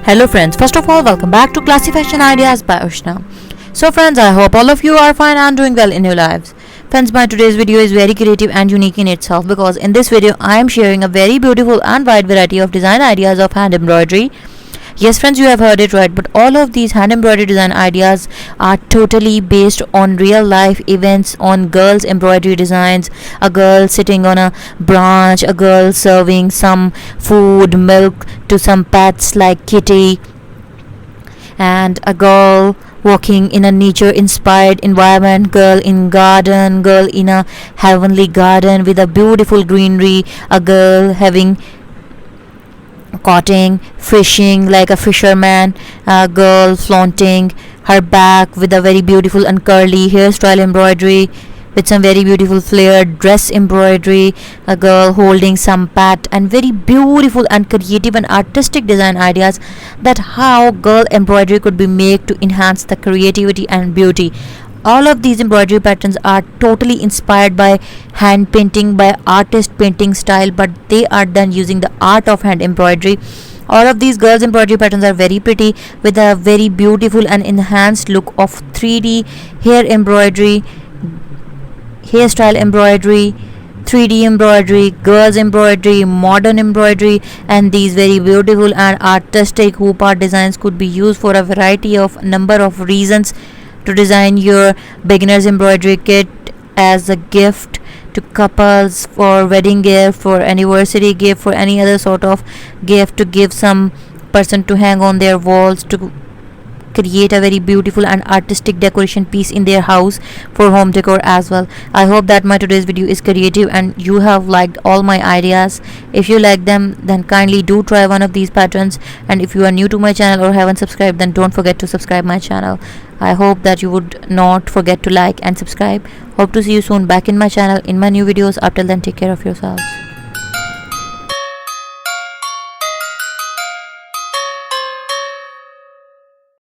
Hello friends, first of all welcome back to Classy Fashion Ideas by Ushna. So friends, I hope all of you are fine and doing well in your lives. Friends, my today's video is very creative and unique in itself because in this video I am sharing a very beautiful and wide variety of design ideas of hand embroidery. Yes friends, you have heard it right, but all of these hand embroidery design ideas are totally based on real life events, on girls embroidery designs, a girl sitting on a branch, a girl serving some food, milk to some pets like kitty, and a girl walking in a nature inspired environment, girl in garden, girl in a heavenly garden with a beautiful greenery, a girl having caughting, fishing like a fisherman, a girl flaunting her back with a very beautiful and curly hairstyle embroidery with some very beautiful flared dress embroidery, a girl holding some pet, and very beautiful and creative and artistic design ideas that how girl embroidery could be made to enhance the creativity and beauty. All of these embroidery patterns are totally inspired by hand painting, by artist painting style, but they are done using the art of hand embroidery. All of these girls embroidery patterns are very pretty with a very beautiful and enhanced look of 3D hair embroidery, hairstyle embroidery, 3D embroidery, girls embroidery, modern embroidery, and these very beautiful and artistic hoop art designs could be used for a variety of number of reasons, to design your beginner's embroidery kit as a gift to couples, for wedding gift, for anniversary gift, for any other sort of gift, to give some person to hang on their walls, to create a very beautiful and artistic decoration piece in their house for home decor as well. I hope that my today's video is creative and you have liked all my ideas. If you like them, then kindly do try one of these patterns, and if you are new to my channel or haven't subscribed, then don't forget to subscribe my channel. I hope that you would not forget to like and subscribe. Hope to see you soon back in my channel in my new videos. Up till then, take care of yourselves.